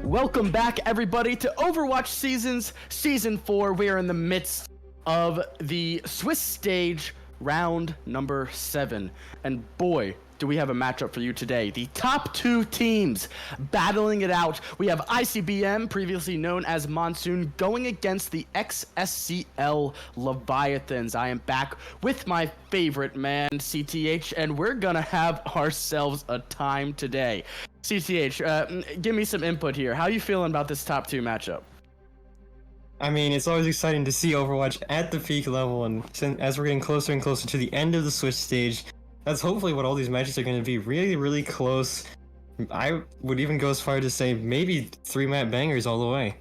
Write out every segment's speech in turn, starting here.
Welcome back, everybody, to Overwatch Seasons, Season 4. We are in the midst of the Swiss stage, round number 7. And boy, do we have a matchup for you today. The top two teams battling it out. We have ICBM, previously known as Monsoon, going against the xSCL Leviathans. I am back with my favorite man, CTH, and we're gonna have ourselves a time today. CTH, give me some input here. How are you feeling about this top two matchup? I mean, it's always exciting to see Overwatch at the peak level, and as we're getting closer and closer to the end of the Swiss stage, that's hopefully what all these matches are going to be. Really, really close. I would even go as far to say maybe 3-map bangers all the way.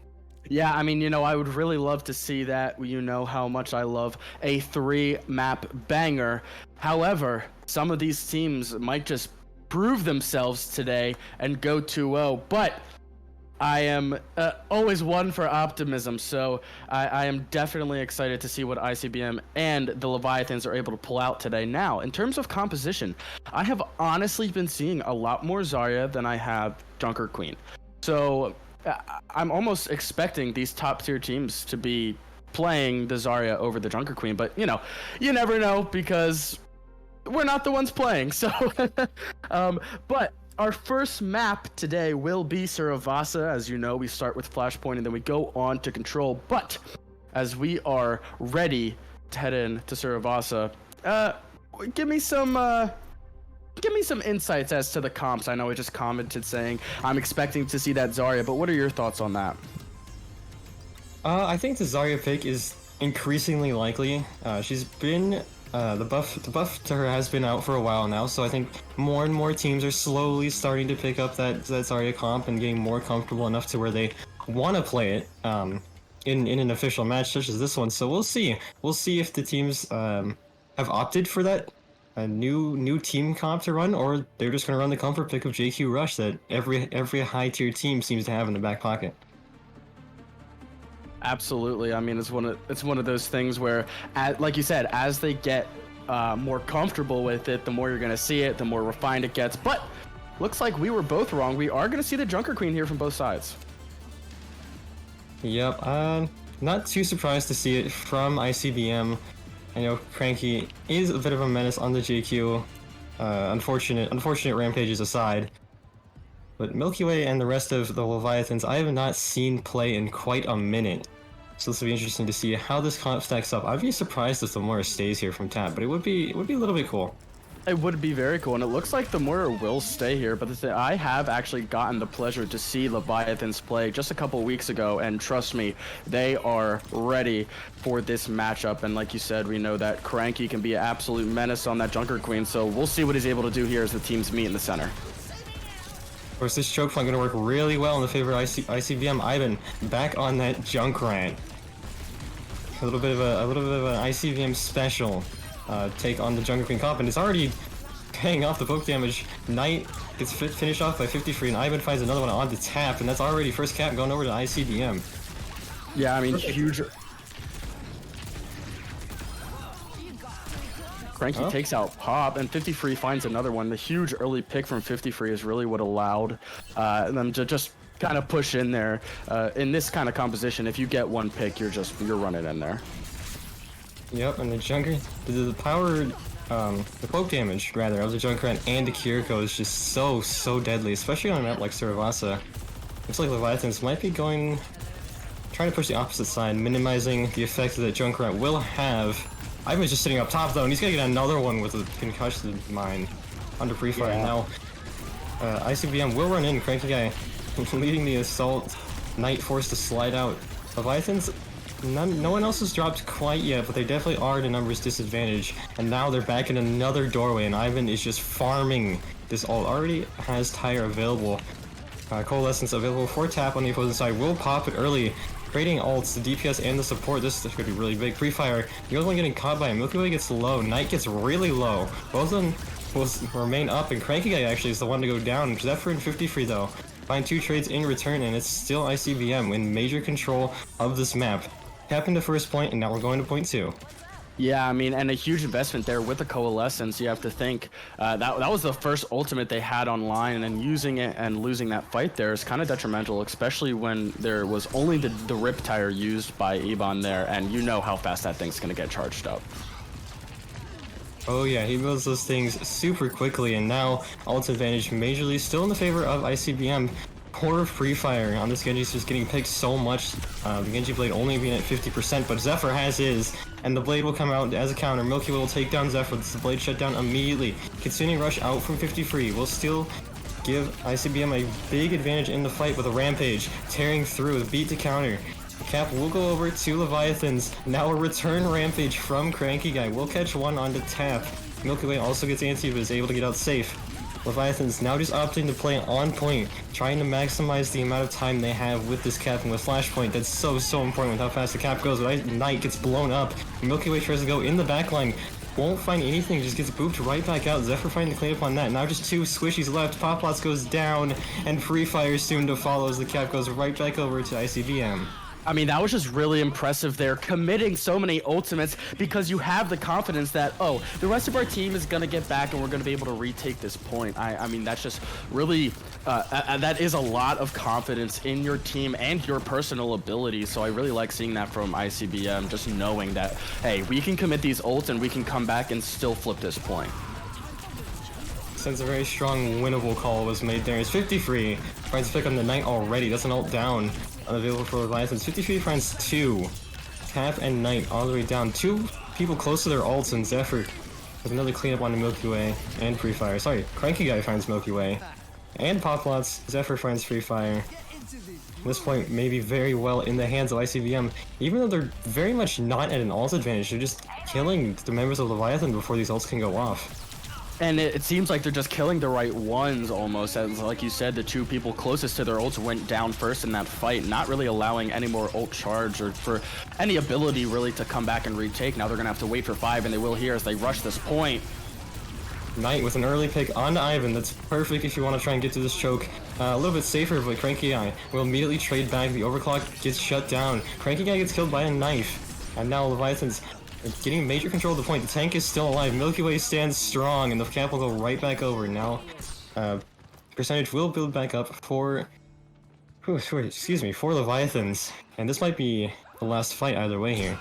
Yeah, I mean, I would really love to see that. You know how much I love a 3-map banger. However, some of these teams might just prove themselves today and go 2-0, but I am always one for optimism, so I am definitely excited to see what ICBM and the Leviathans are able to pull out today. Now, in terms of composition, I have honestly been seeing a lot more Zarya than I have Junker Queen. So I'm almost expecting these top tier teams to be playing the Zarya over the Junker Queen, but you never know because we're not the ones playing. So, but our first map today will be Saravasa. As you know, we start with Flashpoint and then we go on to Control. But as we are ready to head in to Saravasa, give me some insights as to the comps. I know I just commented saying I'm expecting to see that Zarya, but what are your thoughts on that? I think the Zarya pick is increasingly likely. She's been the buff to her has been out for a while now, so I think more and more teams are slowly starting to pick up that Zarya comp and getting more comfortable enough to where they want to play it in an official match such as this one. So we'll see if the teams have opted for that new team comp to run, or they're just gonna run the comfort pick of JQ Rush that every high tier team seems to have in the back pocket. Absolutely. I mean, it's one of those things where, like you said, as they get more comfortable with it, the more you're going to see it, the more refined it gets. But looks like we were both wrong. We are going to see the Junker Queen here from both sides. Yep. Not too surprised to see it from ICBM. I know Cranky is a bit of a menace on the JQ. Unfortunate rampages aside. But Milky Way and the rest of the Leviathans I have not seen play in quite a minute. So this will be interesting to see how this comp stacks up. I'd be surprised if the Moira stays here from top, but it would be a little bit cool. It would be very cool, and it looks like the Moira will stay here, but I have actually gotten the pleasure to see Leviathans play just a couple weeks ago, and trust me, they are ready for this matchup. And like you said, we know that Cranky can be an absolute menace on that Junker Queen, so we'll see what he's able to do here as the teams meet in the center. Of course, this choke point going to work really well in the favor of ICBM. Ivan back on that Junkrat. A little bit of an ICBM special take on the Junker Queen comp, and it's already paying off the poke damage. Knight gets finished off by 53, and Ivan finds another one on the tap, and that's already first cap going over to ICBM. Yeah, I mean, huge. Cranky takes out Pop, and 53 finds another one. The huge early pick from 53 is really what allowed them to just kind of push in there. In this kind of composition, if you get one pick, you're running in there. Yep, and the Junker, the poke damage rather of the Junkrat and the Kiriko is just so deadly, especially on a map like Saravasa. Looks like Leviathans might be trying to push the opposite side, minimizing the effect that Junkrat will have. Ivan's just sitting up top though, and he's gonna get another one with a concussion mine under pre-fire. Yeah. Now, ICBM will run in. Cranky guy leading the assault. Knight forced to slide out. Leviathans, no one else has dropped quite yet, but they definitely are at a numbers disadvantage. And now they're back in another doorway, and Ivan is just farming this ult. Already has Tire available. Coalescence available for tap on the opposing side. Will pop it early. Creating ults, the DPS and the support. This is going to be really big. Pre-fire, the other one getting caught by him. Milky Way gets low. Knight gets really low. Both of them will remain up, and Cranky Guy actually is the one to go down. Zephyr and 53 though find 2 trades in return, and it's still ICBM in major control of this map. Tapping to first point, and now we're going to point 2. Yeah, I mean, and a huge investment there with the Coalescence. You have to think that was the first ultimate they had online, and then using it and losing that fight there is kind of detrimental, especially when there was only the Rip Tire used by Ebon there, and you know how fast that thing's going to get charged up. Oh yeah, he builds those things super quickly, and now ult advantage majorly still in the favor of ICBM. Poor Free Fire on this Genji's just getting picked so much. The Genji Blade only being at 50%, but Zephyr has his, and the Blade will come out as a counter. Milky Way will take down Zephyr. This the Blade shut down immediately. Kitsune Rush out from 50 free will still give ICBM a big advantage in the fight with a Rampage, tearing through the beat to counter. Cap will go over to Leviathans. Now a return Rampage from Cranky Guy. Will catch one onto Tap. Milky Way also gets anti, but is able to get out safe. Leviathans now just opting to play on point, trying to maximize the amount of time they have with this cap and with Flashpoint. That's so important with how fast the cap goes. But Knight gets blown up. Milky Way tries to go in the backline. Won't find anything, just gets booped right back out. Zephyr finding the clean up on that. Now just 2 squishies left. Poplots goes down, and Free Fire soon to follow as the cap goes right back over to ICBM. I mean, that was just really impressive there, committing so many ultimates because you have the confidence that, oh, the rest of our team is going to get back and we're going to be able to retake this point. I mean, that's just really, that is a lot of confidence in your team and your personal ability. So I really like seeing that from ICBM, just knowing that, hey, we can commit these ults and we can come back and still flip this point. Since a very strong winnable call was made there, it's 53. Finds a pick on the Knight already. That's an ult down. Unavailable for Leviathans. 53 finds 2. Tap and Knight all the way down. 2 people close to their ults, and Zephyr with another cleanup on the Milky Way and Free Fire. Sorry, Cranky Guy finds Milky Way. And Poplots. Zephyr finds Free Fire. At this point, maybe very well in the hands of ICBM. Even though they're very much not at an ult advantage, they're just killing the members of Leviathan before these ults can go off. And it seems like they're just killing the right ones almost, as like you said, the 2 people closest to their ults went down first in that fight, not really allowing any more ult charge or for any ability really to come back and retake. Now they're gonna have to wait for 5, and they will here as they rush this point. Knight with an early pick onto Ivan. That's perfect if you want to try and get to this choke. A little bit safer, but Cranky Guy will immediately trade back. The overclock gets shut down. Cranky Guy gets killed by a knife. And now Leviathan's getting major control of the point. The tank is still alive. Milky Way stands strong, and the cap will go right back over. Now, percentage will build back up for Leviathans. And this might be the last fight either way here.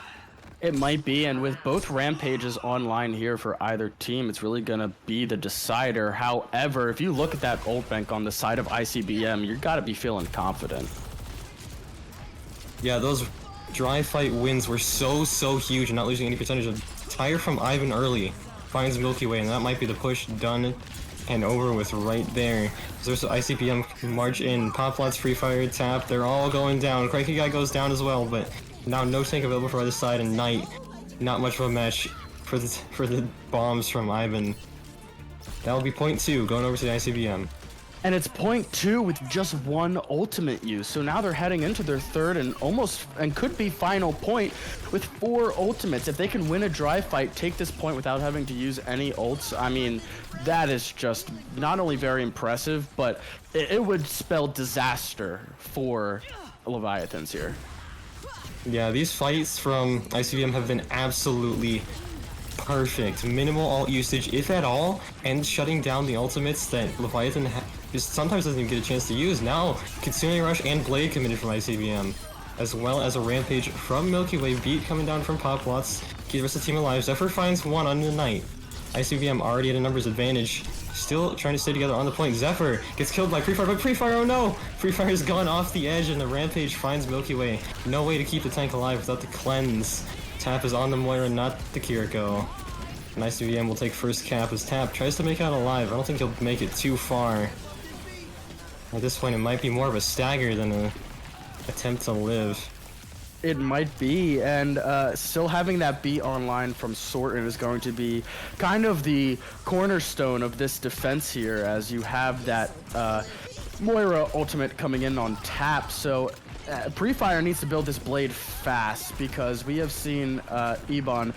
It might be, and with both Rampages online here for either team, it's really going to be the decider. However, if you look at that ult bank on the side of ICBM, you got to be feeling confident. Yeah, those dry fight wins were so huge and not losing any percentage. Of tire from Ivan early finds Milky Way, and that might be the push done and over with right there. There's ICBM march in, Poplots, Free Fire, Tap, they're all going down. Cranky Guy goes down as well, but now no tank available for either side, and Knight, not much of a match for the bombs from Ivan. That'll be point 2 going over to the ICBM. And it's point 2 with just 1 ultimate use. So now they're heading into their 3rd and could be final point with 4 ultimates. If they can win a dry fight, take this point without having to use any ults, I mean, that is just not only very impressive, but it would spell disaster for Leviathans here. Yeah, these fights from ICBM have been absolutely perfect. Minimal ult usage, if at all, and shutting down the ultimates that Leviathan just sometimes doesn't even get a chance to use. Now, Kitsune Rush and Blade committed from ICBM, as well as a Rampage from Milky Way, beat coming down from Poplots. Keep the rest of the team alive. Zephyr finds 1 on the Knight. ICBM already at a numbers advantage. Still trying to stay together on the point. Zephyr gets killed by Free Fire, but Free Fire, oh no! Free Fire has gone off the edge, and the Rampage finds Milky Way. No way to keep the tank alive without the cleanse. Tap is on the Moira, not the Kiriko. And ICBM will take first cap as Tap tries to make out alive. I don't think he'll make it too far. At this point, it might be more of a stagger than an attempt to live. It might be, and still having that beat online from Sortin is going to be kind of the cornerstone of this defense here, as you have that Moira ultimate coming in on Tap. So Pre-Fire needs to build this Blade fast, because we have seen Ebon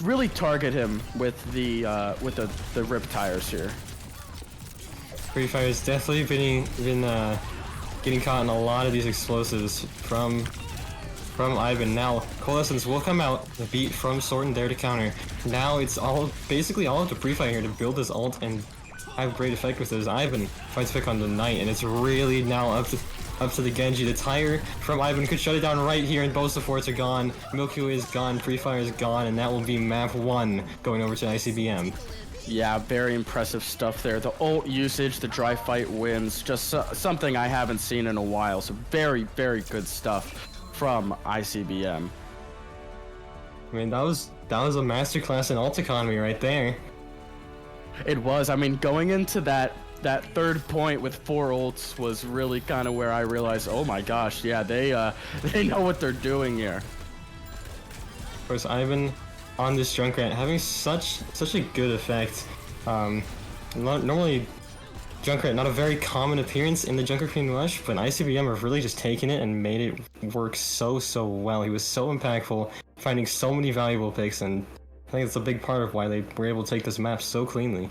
really target him with the Rip Tires here. Pre-Fire has definitely been getting caught in a lot of these explosives from from Ivan. Now, Coalescence will come out, the beat from Sortin there to counter. Now it's basically all up to Pre-Fire here to build his ult and have great effect with his Ivan. Tries to pick on the Knight, and it's really now up to the Genji. The tire from Ivan could shut it down right here, and both supports are gone. Milky Way is gone, Pre-Fire is gone, and that will be map 1 going over to ICBM. Yeah, very impressive stuff there. The ult usage, the dry fight wins, just something I haven't seen in a while. So very, very good stuff from ICBM. I mean, that was a masterclass in ult economy right there. It was. I mean, going into that third point with 4 ults was really kind of where I realized, oh my gosh, yeah, they know what they're doing here. Of course, Ivan on this Junkrat having such a good effect. Normally Junkrat not a very common appearance in the Junker Queen Rush, but ICBM have really just taken it and made it work so well. He was so impactful, finding so many valuable picks, and I think it's a big part of why they were able to take this map so cleanly.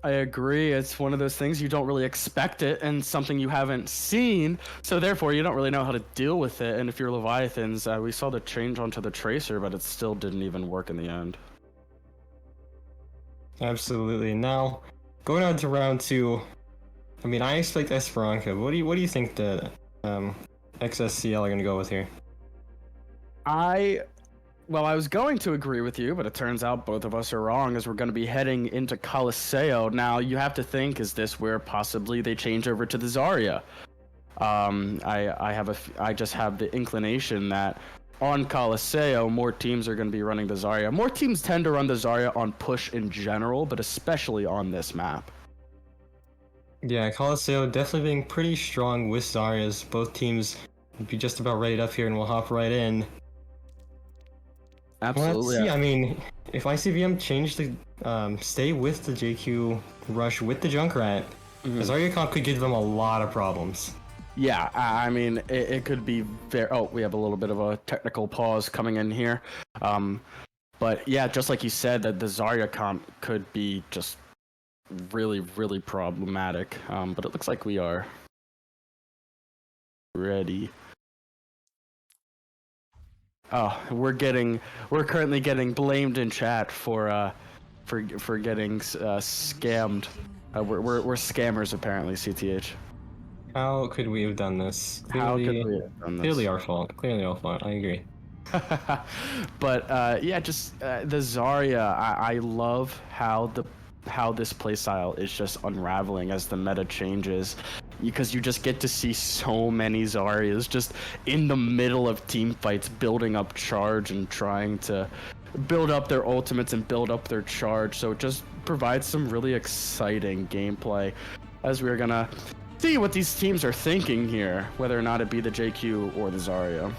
I agree. It's one of those things you don't really expect it, and something you haven't seen, so therefore you don't really know how to deal with it. And if you're Leviathans, we saw the change onto the Tracer, but it still didn't even work in the end. Absolutely. Now, going on to round 2, I mean, I expect Esperanza. What do you think the xSCL are going to go with here? Well, I was going to agree with you, but it turns out both of us are wrong, as we're going to be heading into Coliseo. Now, you have to think, is this where possibly they change over to the Zarya? I just have the inclination that on Coliseo, more teams are going to be running the Zarya. More teams tend to run the Zarya on push in general, but especially on this map. Yeah, Coliseo definitely being pretty strong with Zaryas. Both teams will be just about ready up here, and we'll hop right in. Absolutely. Let's see, I mean, if ICBM change the, stay with the JQ Rush with the Junkrat, the Zarya comp could give them a lot of problems. Yeah, I mean, it could be very... Oh, we have a little bit of a technical pause coming in here. But yeah, just like you said, that the Zarya comp could be just really, really problematic. But it looks like we are ready. Oh, we're currently getting blamed in chat for getting scammed. We're scammers apparently, CTH. How could we have done this? How could we have done this? Clearly our fault. Clearly our fault. I agree. But yeah, just the Zarya. I love how this playstyle is just unraveling as the meta changes, because you just get to see so many Zaryas just in the middle of team fights, building up charge and trying to build up their ultimates and build up their charge. So it just provides some really exciting gameplay, as we're gonna see what these teams are thinking here, whether or not it be the JQ or the Zarya.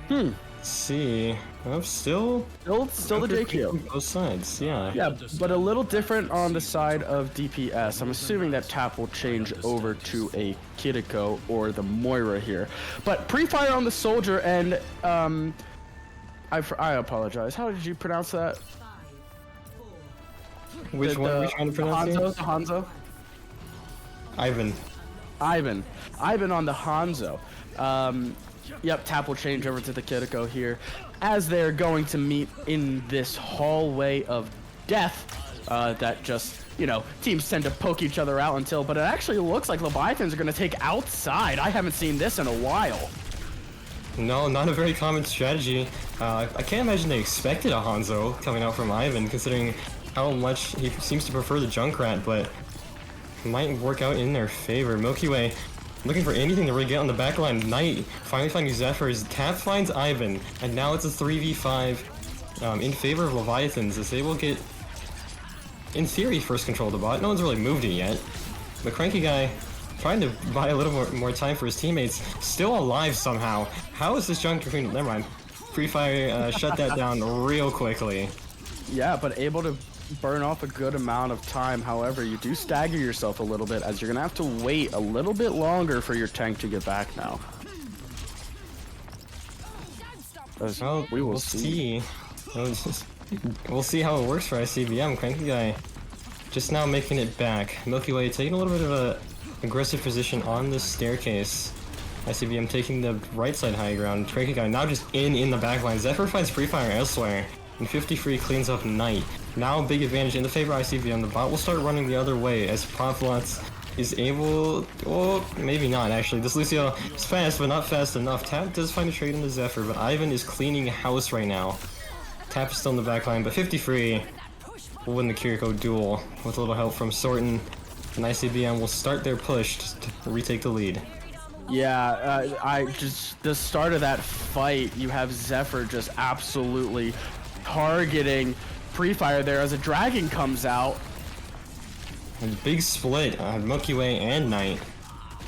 Let's see. Still the JQ. Both sides, yeah. Yeah, but a little different on the side of DPS. I'm assuming that Tap will change over to a Kiriko or the Moira here. But pre-fire on the Soldier, and I apologize. How did you pronounce that? Which one are we trying to pronounce here? The Hanzo? Ivan on the Hanzo. Yep, Tap will change over to the Kiriko here, as they're going to meet in this hallway of death that just, you know, teams tend to poke each other out until, but it actually looks like Leviathans are going to take outside. I haven't seen this in a while. No, not a very common strategy. I can't imagine they expected a Hanzo coming out from Ivan, considering how much he seems to prefer the Junkrat, but it might work out in their favor. Milky Way looking for anything to really get on the back line. Knight finally finding Zephyrs. Tap finds Ivan, and now it's a 3v5 in favor of Leviathans, as they will get, in theory, first control of the bot. No one's really moved it yet. The Cranky guy trying to buy a little more time for his teammates. Still alive somehow. How is this Junker Queen? Never mind. Pre-fire shut that down real quickly. Yeah, but able to burn off a good amount of time. However, you do stagger yourself a little bit, as you're gonna have to wait a little bit longer for your tank to get back now. Well, we will see. We'll see how it works for ICBM. Cranky guy just now making it back. Milky Way taking a little bit of a aggressive position on the staircase. ICBM taking the right side high ground. Cranky Guy now just in the backline. Zephyr finds Free Fire elsewhere. And 53 cleans up Knight. Now big advantage in the favor of ICBM. The bot will start running the other way as Poplots is able... Oh, maybe not actually. This Lucio is fast, but not fast enough. Tap does find a trade into Zephyr, but Ivan is cleaning house right now. Tap is still in the backline, but 53 will win the Kiriko duel with a little help from Sorten. And ICBM will start their push to retake the lead. Yeah, the start of that fight, you have Zephyr just absolutely targeting Pre-Fire there as a dragon comes out. And big split on Milky Way and Knight,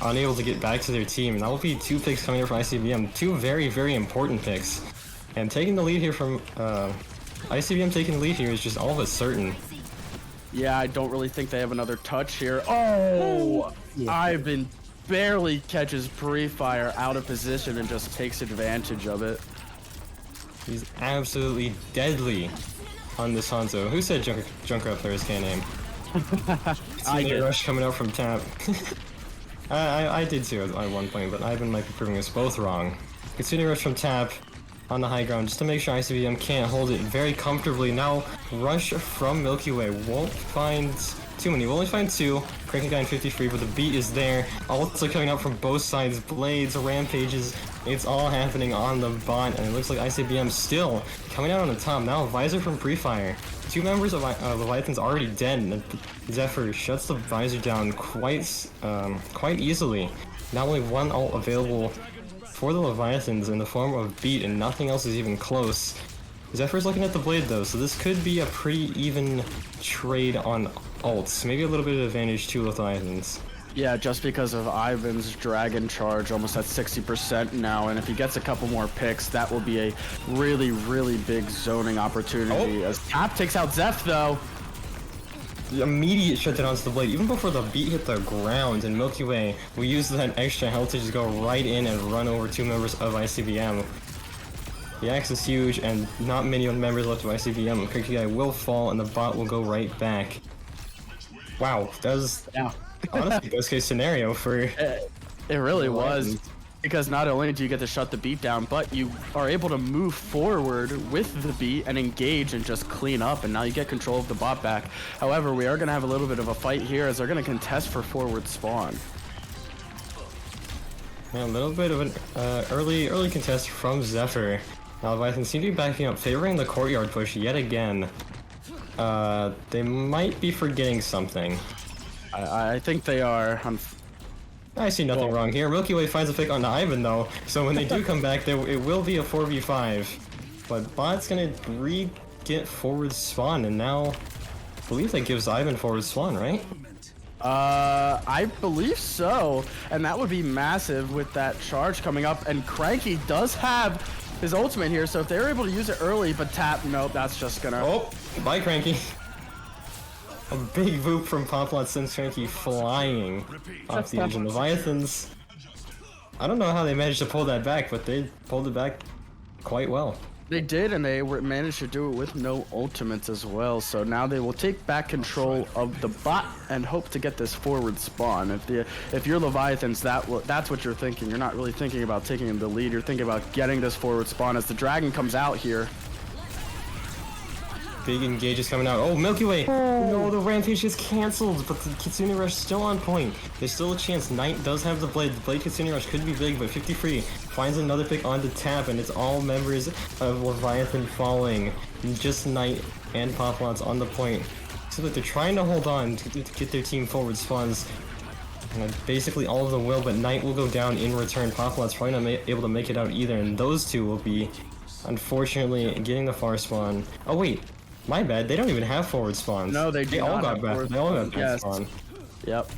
unable to get back to their team. And that will be 2 picks coming here from ICBM. 2 very, very important picks. And taking the lead here from ICBM taking the lead here is just all but certain. Yeah, I don't really think they have another touch here. Oh, Ivan barely catches Pre-Fire out of position and just takes advantage of it. He's absolutely deadly on this Hanzo. Who said Junkrat players can't aim? I did. Rush coming out from tap. I did too at one point, but Ivan might be proving us both wrong. Continue rush from tap on the high ground just to make sure ICBM can't hold it very comfortably. Now rush from Milky Way. Won't find too many. We'll only find 2. Cranky Guy in 53, but the beat is there. Ults are coming out from both sides. Blades, rampages. It's all happening on the bot, and it looks like ICBM still coming out on the top. Now Visor from Pre-Fire. 2 members of Leviathans already dead, and Zephyr shuts the Visor down quite easily. Not only 1 ult available for the Leviathans in the form of beat, and nothing else is even close. Zephyr's looking at the blade though, so this could be a pretty even trade on ults. Maybe a little bit of advantage to Leviathans. Yeah, just because of Ivan's Dragon Charge, almost at 60% now, and if he gets a couple more picks, that will be a really, really big zoning opportunity. As Tap takes out Zeph though. The immediate shutdown onto the blade, even before the beat hit the ground, and Milky Way will use that extra health to just go right in and run over 2 members of ICBM. The axe is huge, and not many members left of ICBM. Cranky Guy will fall, and the bot will go right back. Wow, that was honestly best case scenario for... It really was. Because not only do you get to shut the beat down, but you are able to move forward with the beat and engage and just clean up, and now you get control of the bot back. However, we are going to have a little bit of a fight here as they're going to contest for forward spawn. Yeah, a little bit of an early contest from Zephyr. Now Leviathan seem to be backing up, favoring the courtyard push yet again. They might be forgetting something. I think they are. I see nothing wrong here. Milky Way finds a pick onto Ivan though, so when they do come back, it will be a 4v5. But bot's gonna get forward spawn, and now I believe that gives Ivan forward spawn, right? I believe so, and that would be massive with that charge coming up. And Cranky does have his ultimate here, so if they're able to use it early, but Tap, nope, that's just gonna... Oh, bye Cranky. A big voop from Poplot sends Cranky flying off the edge. And Leviathans, I don't know how they managed to pull that back, but they pulled it back quite well. They did, and they managed to do it with no ultimates as well. So now they will take back control of the bot and hope to get this forward spawn. If you're Leviathans, that's what you're thinking. You're not really thinking about taking the lead. You're thinking about getting this forward spawn as the dragon comes out here. Big engage is coming out. Oh, Milky Way! No, the rampage is canceled, but the Kitsune Rush still on point. There's still a chance. Knight does have the blade. The blade Kitsune Rush could be big, but 53 finds another pick onto Tap, and it's all members of Leviathan falling. Just Knight and Poplots on the point. So that they're trying to hold on to get their team forward spawns. And basically all of them will, but Knight will go down in return. Poplot's probably not able to make it out either, and those two will be, unfortunately, getting the far spawn. Oh wait. My bad, they don't even have forward spawns. No, they do They all not got back. They all got back yes. spawn. Yep.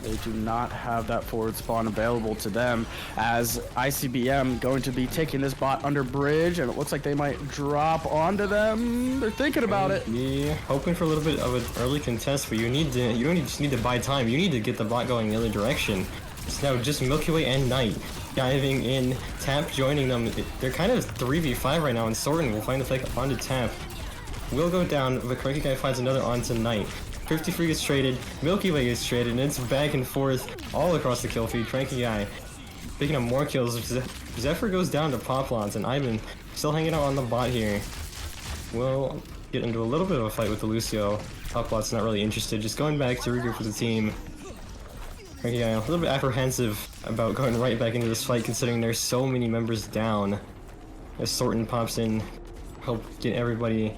They do not have that forward spawn available to them, as ICBM going to be taking this bot under bridge, and it looks like they might drop onto them. They're thinking about it. Yeah, hoping for a little bit of an early contest, but you don't just need to buy time. You need to get the bot going the other direction. So now just Milky Way and Knight diving in. Tap joining them. They're kind of 3v5 right now, and Sorten will find the pick onto Tap. Will go down, but Cranky Guy finds another onto Knight. 53 gets traded, Milky Way gets traded, and it's back and forth all across the kill feed. Cranky Guy picking up more kills. Zephyr goes down to Poplons, and Ivan still hanging out on the bot here. We'll get into a little bit of a fight with the Lucio. Poplot's not really interested, just going back to regroup with the team. Yeah, a little bit apprehensive about going right back into this fight considering there's so many members down. As Sorton pops in, help get everybody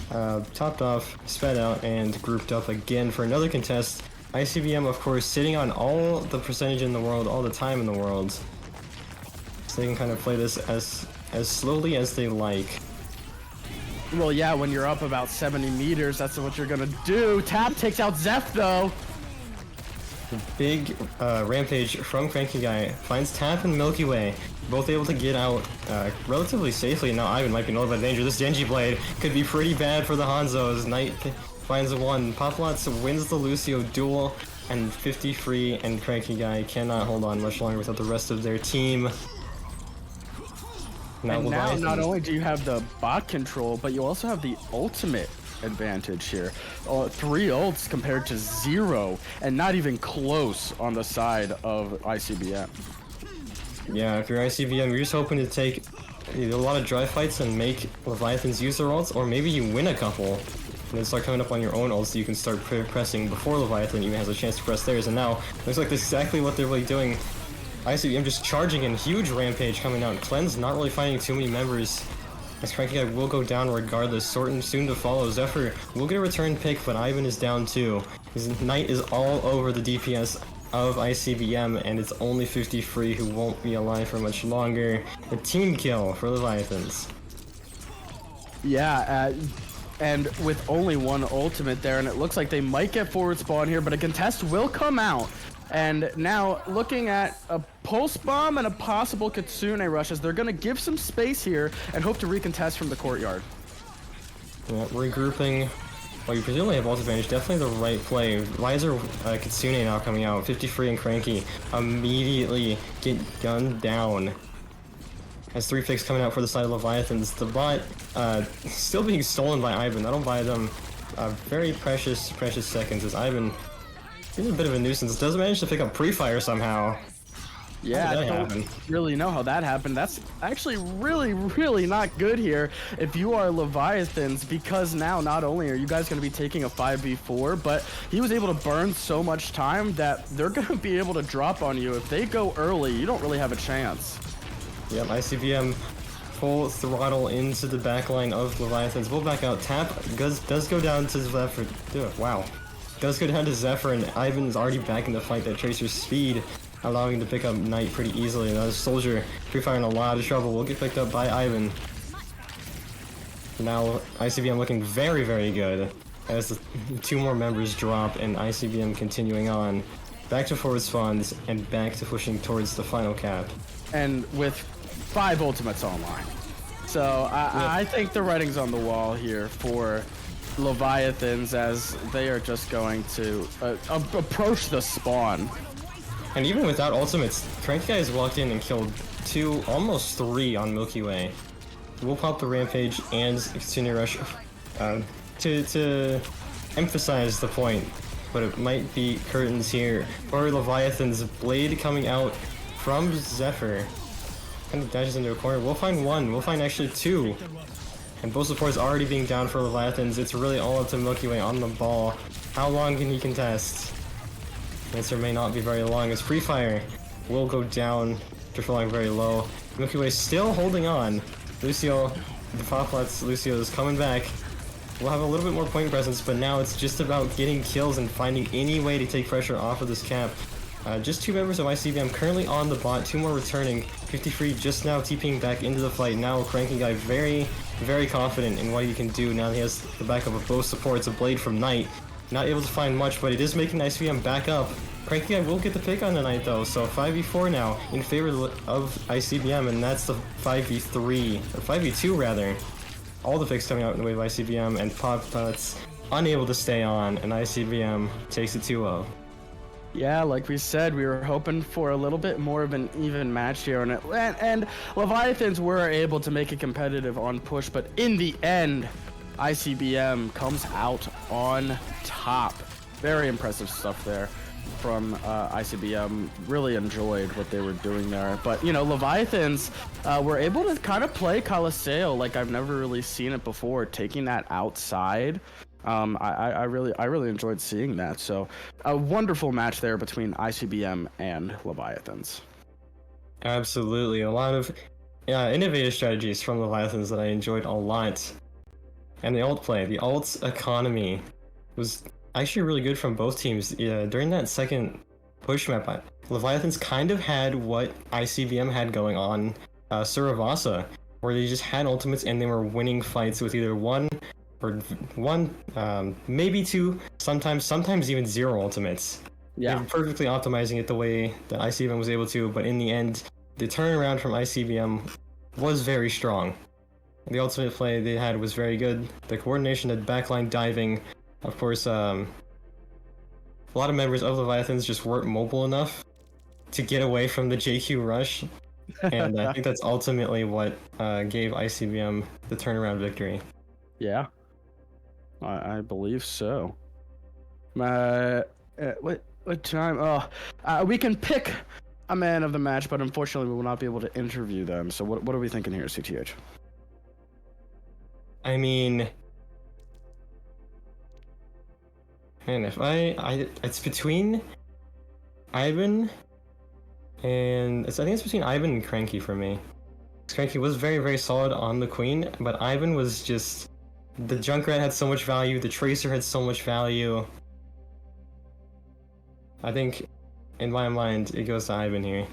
topped off, sped out, and grouped up again for another contest. ICBM, of course, sitting on all the percentage in the world, all the time in the world. So they can kind of play this as slowly as they like. Well, yeah, when you're up about 70 meters, that's what you're gonna do. Tap takes out Zeph, though. Big rampage from Cranky Guy finds Tap and Milky Way, both able to get out relatively safely. Now Ivan might be notified by danger. This Genji blade could be pretty bad for the Hanzos. Knight finds one. Poplots wins the Lucio duel, and 50 free, and Cranky Guy cannot hold on much longer without the rest of their team. Now not only do you have the bot control, but you also have the ultimate advantage here. 3 ults compared to 0, and not even close on the side of ICBM. Yeah, if you're ICBM, you're just hoping to take either a lot of dry fights and make Leviathans use their ults, or maybe you win a couple and then start coming up on your own ults so you can start pressing before Leviathan even has a chance to press theirs. And now looks like that's exactly what they're really doing. ICBM just charging in, huge rampage coming out. Cleanse not really finding too many members. As Cranky Guy will go down regardless. Sorton soon to follow. Zephyr will get a return pick, but Ivan is down too. His Knight is all over the DPS of ICBM, and it's only 50 free who won't be alive for much longer. A team kill for Leviathans. Yeah, and with only 1 ultimate there, and it looks like they might get forward spawn here, but a contest will come out. And now, looking at a pulse bomb and a possible Kitsune rush, as they're going to give some space here and hope to recontest from the courtyard. Yeah, regrouping. Well, you presumably have ult advantage. Definitely the right play. Why is there Kitsune now coming out? 50 free and Cranky immediately get gunned down. As 3 picks coming out for the side of Leviathans. The bot still being stolen by Ivan. That'll buy them very precious seconds as Ivan is a bit of a nuisance. Does manage to pick up pre-fire somehow. Yeah, I don't really know how that happened. That's actually really not good here if you are Leviathans, because now not only are you guys going to be taking a 5v4, but he was able to burn so much time that they're going to be able to drop on you. If they go early, you don't really have a chance. Yep, ICBM full throttle into the backline of Leviathans. We'll back out. Tap does go down to Zephyr. Wow. Does go down to Zephyr, and Ivan is already back in the fight. That Tracer's speed allowing him to pick up Knight pretty easily. Now, Soldier pre-firing a lot of trouble. Will get picked up by Ivan. Now, ICBM looking very good as the 2 more members drop, and ICBM continuing on. Back to forward spawns, and back to pushing towards the final cap. And with 5 ultimates online. So I think the writing's on the wall here for Leviathans, as they are just going to approach the spawn. And even without ultimates, Cranky Guy has walked in and killed 2, almost 3 on Milky Way. We'll pop the Rampage and Kitsune Rush to emphasize the point, but it might be curtains here for Leviathan's blade coming out from Zephyr. Kind of dashes into a corner. We'll find 1. We'll find actually 2. And both supports already being down for Leviathans. It's really all up to Milky Way on the ball. How long can he contest? The answer may not be very long, as Pre-Fire will go down after falling very low. Milky Way still holding on. Lucio, the Poplots, Lucio is coming back. We'll have a little bit more point presence, but now it's just about getting kills and finding any way to take pressure off of this cap. Just 2 members of ICBM currently on the bot, 2 more returning. 50 free just now TPing back into the fight. Now Cranky Guy very confident in what he can do now that he has the backup of both supports. A blade from Knight. Not able to find much, but it is making ICBM back up. Cranky Guy will get the pick on the Knight though, so 5v4 now in favor of ICBM, and that's the 5v3, or 5v2 rather. All the picks coming out in the way of ICBM, and Poplots unable to stay on, and ICBM takes it 2-0. Yeah, like we said, we were hoping for a little bit more of an even match here, and Leviathans were able to make it competitive on push, but in the end, ICBM comes out on top. Very impressive stuff there from ICBM. Really enjoyed what they were doing there. But, you know, Leviathans were able to kind of play Caliseo like I've never really seen it before, taking that outside. I really enjoyed seeing that. So a wonderful match there between ICBM and Leviathans. Absolutely. A lot of innovative strategies from Leviathans that I enjoyed a lot. And the ult play, the ult economy was actually really good from both teams. During that second push map, Leviathans kind of had what ICBM had going on Suravasa, where they just had ultimates and they were winning fights with either one, maybe two, sometimes even zero ultimates. Yeah. They were perfectly optimizing it the way that ICBM was able to, but in the end, the turnaround from ICBM was very strong. The ultimate play they had was very good. The coordination, the backline diving, of course, a lot of members of Leviathans just weren't mobile enough to get away from the JQ rush, and I think that's ultimately what gave ICBM the turnaround victory. Yeah, I believe so. What time? Oh, we can pick a man of the match, but unfortunately we will not be able to interview them. So what are we thinking here, CTH? I mean, man, if it's between Ivan and I think it's between Ivan and Cranky for me. Cranky was very, very solid on the Queen, but Ivan was just, the Junkrat had so much value, the Tracer had so much value. I think, in my mind, it goes to Ivan here.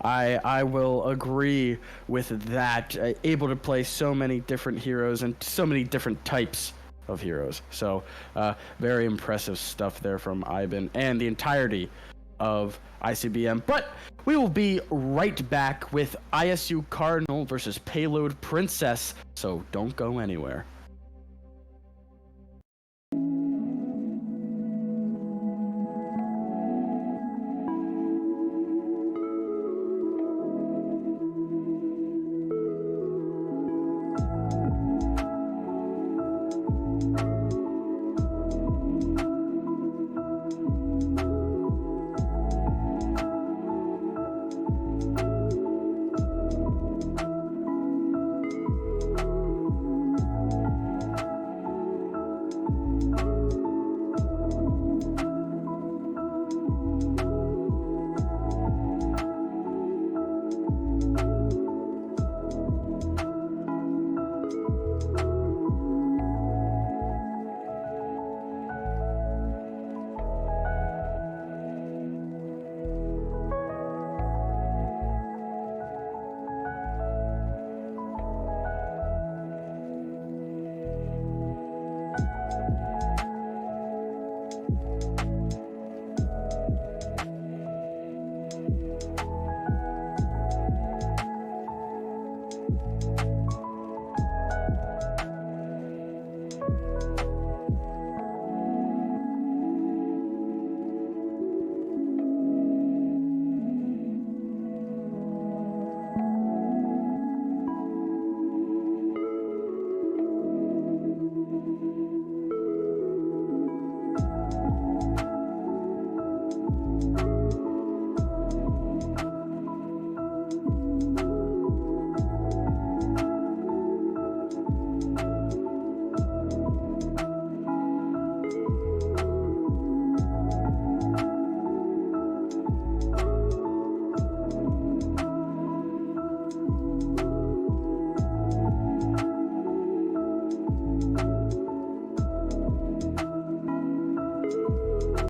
I will agree with that. Able to play so many different heroes and so many different types of heroes. So very impressive stuff there from Ivan and the entirety of ICBM. But we will be right back with ISU Cardinal versus Payload Princess. So don't go anywhere.